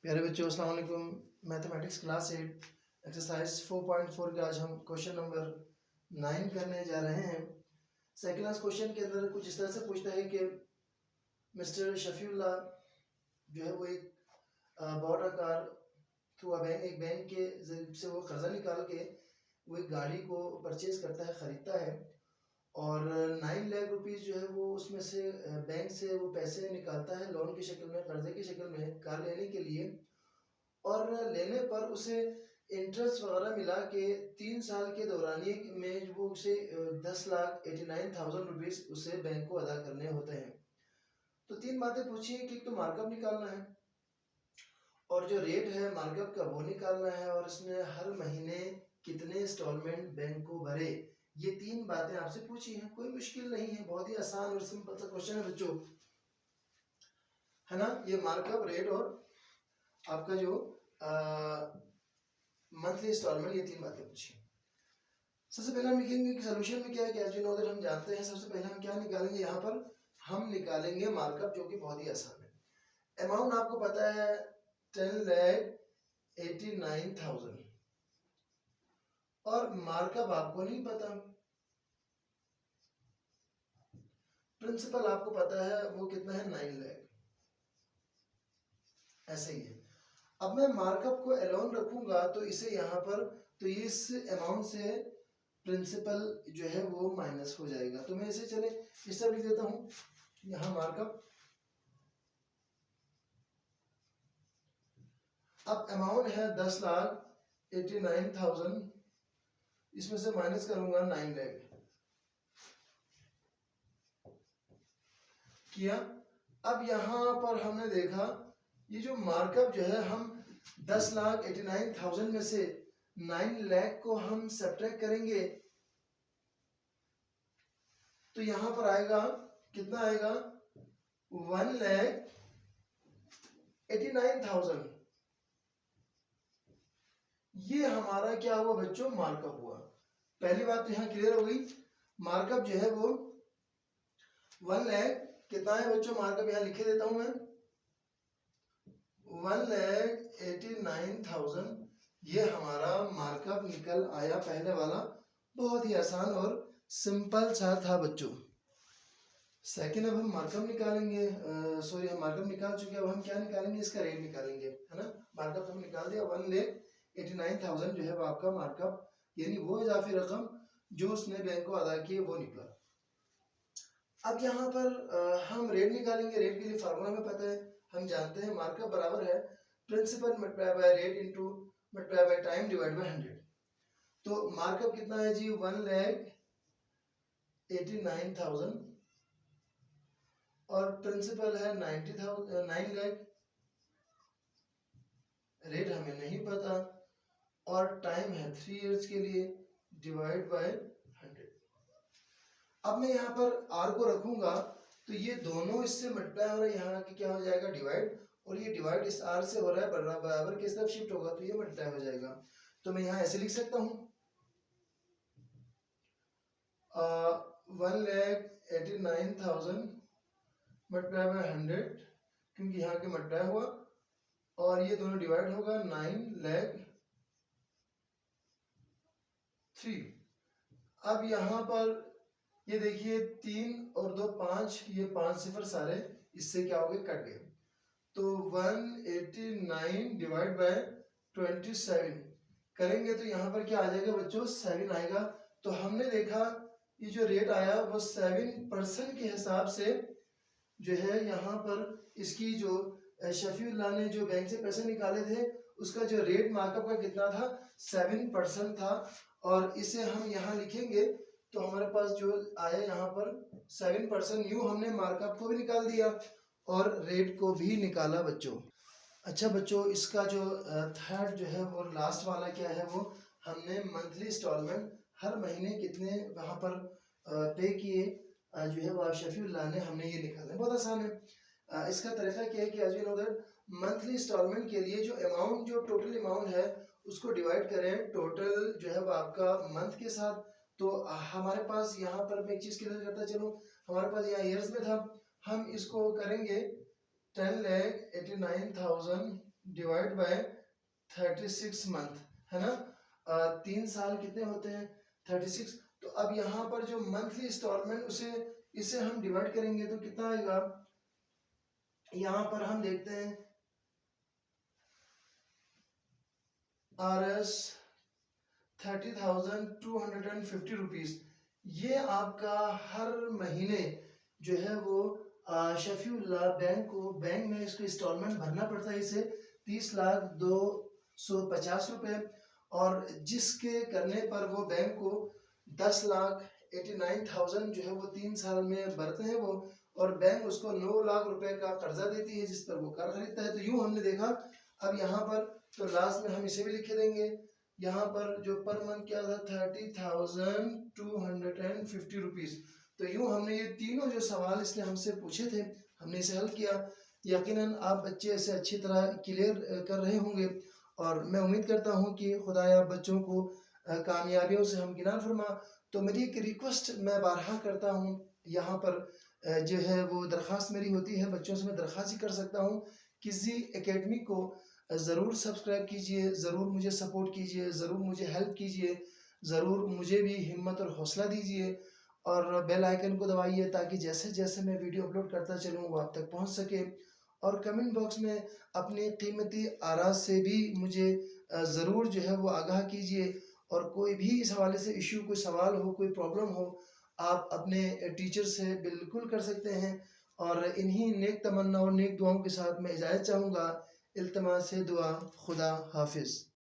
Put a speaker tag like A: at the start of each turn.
A: प्यारे बच्चों अस्सलाम वालेकुम। मैथमेटिक्स क्लास 8 एक्सरसाइज 4.4 का आज हम क्वेश्चन नंबर 9 करने जा रहे हैं। सेकंड क्लास क्वेश्चन के अंदर कुछ इस तरह से पूछता है कि मिस्टर शफीउल्लाह जो है वो एक बहुत आकार थ्रू एक बैंक के जरिए से वो कर्जा निकाल के वो एक गाड़ी को परचेज करता है, ख़रीदता है और 9 लाख रुपीज़ जो है वो उसमें से बैंक से वो पैसे निकालता है लोन की शक्ल में, कर्जे की शक्ल में कार लेने के लिए। और लेने पर उसे इंटरेस्ट वगैरह मिला के 3 साल के दौरानिए में वो उसे 10,89,000 रुपीज़ उसे बैंक को अदा करने होते हैं। तो 3 बातें पूछी है कि एक तो मार्कअप निकालना है और जो रेट है मार्कअप का वो निकालना है और इसने हर महीने कितने इंस्टॉलमेंट बैंक को भरे। ये 3 बातें आपसे पूछी हैं, कोई मुश्किल नहीं है, बहुत ही आसान और सिंपल सा क्वेश्चन है बच्चों, है ना। ये मार्कअप, रेट और आपका जो मंथली इंस्टॉलमेंट, ये 3 बातें पूछी। सबसे पहले हम लिखेंगे कि सोल्यूशन में क्या है कि एज वी नो दैट हम जानते हैं। सबसे पहले हम क्या निकालेंगे, यहाँ पर हम निकालेंगे मार्कअप, जो कि बहुत ही आसान है। अमाउंट आपको पता है 10,89,000 और मार्कअप आपको नहीं पता, प्रिंसिपल आपको पता है वो कितना है 9 लाख, ऐसे ही है। अब मैं मार्कअप को अलोन रखूंगा तो इसे यहाँ पर, तो इस अमाउंट से प्रिंसिपल जो है वो माइनस हो जाएगा। तो मैं इसे चले इस तरह लिख देता हूँ, यहाँ मार्कअप। अब अमाउंट है 10,89,000, इसमें से माइनस करूंगा 9 लाख किया। अब यहाँ पर हमने देखा ये जो मार्कअप जो है, हम 10,89,000 में से 9 लाख को हम सब्ट्रैक्ट करेंगे तो यहाँ पर आएगा कितना आएगा 1,89,000। ये हमारा क्या हुआ बच्चों, मार्कअप हुआ। पहली बात तो यहाँ क्लियर हो गई। मार्कअप जो है वो 1 लाख कितना है बच्चों, मार्कअप यहाँ लिखे देता हूं मैं 1,89,000। ये हमारा मार्कअप निकल आया पहले वाला, बहुत ही आसान और सिंपल सा था बच्चों। सेकंड अब हम मार्कअप निकालेंगे, सॉरी हम मार्कअप निकाल चुके हैं। अब हम क्या निकालेंगे, इसका रेट निकालेंगे, है ना। मार्कअप हम निकाल दिया, 1,89,000 जो है वो आपका मार्कअप, यानी वो इजाफी रकम जो उसने बैंक को अदा की वो निकला। अब यहाँ पर हम रेट निकालेंगे। रेट के लिए फार्मूला हमें पता है, हम जानते हैं मार्कअप बराबर है principal multiply by rate into multiply by time divide by 100। तो मार्कअप कितना है जी, 1,89,000 और प्रिंसिपल है 9 लाख। रेट हमें नहीं पता और टाइम है 3 इयर्स के लिए, डिवाइड बाय 100। अब मैं यहाँ पर r को रखूंगा तो ये दोनों इससे मल्टीप्लाई हो रहा है, यहाँ की क्या हो जाएगा डिवाइड, और ये डिवाइड इस r से हो रहा है, बराबर किस तरफ शिफ्ट होगा तो ये मल्टीप्लाई हो जाएगा। तो मैं यहाँ ऐसे लिख सकता हूँ 1,89,000 मल्टीप्लाई बाय 100, क्योंकि यहाँ के मल्टीप्लाई हुआ और ये दोनों डिवाइड होगा 9,03। अब यहाँ पर ये देखिए 3 और 2 5, ये 5 सिफर सारे इससे क्या हो गए, कट गए। तो 189 डिवाइड बाय 27 करेंगे तो यहाँ पर क्या आ जाएगा बच्चों, 7 आएगा। तो हमने देखा ये जो रेट आया वो 7% के हिसाब से जो है, यहाँ पर इसकी जो शफीउल्लाह ने जो बैंक से पैसे निकाले थे उसका जो रेट मार्कअप का कितना था, 7% था। और इसे हम यहाँ लिखेंगे तो हमारे पास जो आया यहाँ पर 7%। यूँ हमने मार्कअप को भी निकाल दिया और रेट को भी निकाला बच्चों। अच्छा बच्चों, इसका जो थर्ड जो है और लास्ट वाला क्या है, वो हमने मंथली इंस्टॉलमेंट हर महीने कितने वहाँ पर पे किए जो है वो शफीउल्लाह ने, हमने ये निकाला। बहुत आसान है। इसका तरीका क्या है कि as we know that monthly installment के लिए जो अमाउंट, जो टोटल अमाउंट है उसको डिवाइड करें टोटल जो है वो आपका मंथ के साथ। तो हमारे पास यहाँ पर मैं एक चीज़ क्लियर करता चलूँ, हमारे पास यहाँ ईयर्स में था, हम इसको करेंगे 10,89,000 डिवाइड बाय 36 मंथ, है ना। 3 साल कितने होते हैं 36। तो अब यहाँ पर जो मंथली इंस्टॉलमेंट उसे इसे हम डिवाइड करेंगे तो कितना आएगा, यहाँ पर हम देखते हैं RS 30,250 रुपीज। ये आपका हर महीने जो है वो शफीउल्लाह बैंक में इसको इंस्टॉलमेंट भरना पड़ता है इसे 30,250 रुपए, और जिसके करने पर वो बैंक को 10,89,000 जो है वो 3 साल में भरते हैं वो, और बैंक उसको 9 लाख रुपए का कर्जा देती है जिस पर वो कार खरीदता है। तो यूं हमने देखा। अब यहाँ पर तो लास्ट में हम इसे भी लिख देंगे, यहाँ पर जो पर मंथ क्या था 30,250 रुपीज। तो यूं हमने ये तीनों जो सवाल इसने हमसे पूछे थे हमने इसे हल किया। यकीनन आप बच्चे इसे अच्छी तरह क्लियर कर रहे होंगे, और मैं उम्मीद करता हूं कि खुदाया बच्चों को कामयाबियों से हम किनार फरमा। तो मेरी एक रिक्वेस्ट मैं बारहा करता हूं, यहाँ पर जो है वो दरख्वास्त मेरी होती है, बच्चों से मैं दरख्वास्त ही कर सकता हूँ, किसी एकेडमी को ज़रूर सब्सक्राइब कीजिए, ज़रूर मुझे सपोर्ट कीजिए, ज़रूर मुझे हेल्प कीजिए, ज़रूर मुझे भी हिम्मत और हौसला दीजिए, और बेल आइकन को दबाइए ताकि जैसे जैसे मैं वीडियो अपलोड करता चलूँ वो आप तक पहुंच सके। और कमेंट बॉक्स में अपनी कीमती आरा से भी मुझे ज़रूर जो है वो आगाह कीजिए, और कोई भी इस हवाले से इशू, कोई सवाल हो, कोई प्रॉब्लम हो, आप अपने टीचर से बिल्कुल कर सकते हैं। और इन्हीं नेक तमन्ना और नेक दुआओं के साथ मैं इजाज़त चाहूँगा। इल्तमास से दुआ, खुदा हाफिज़।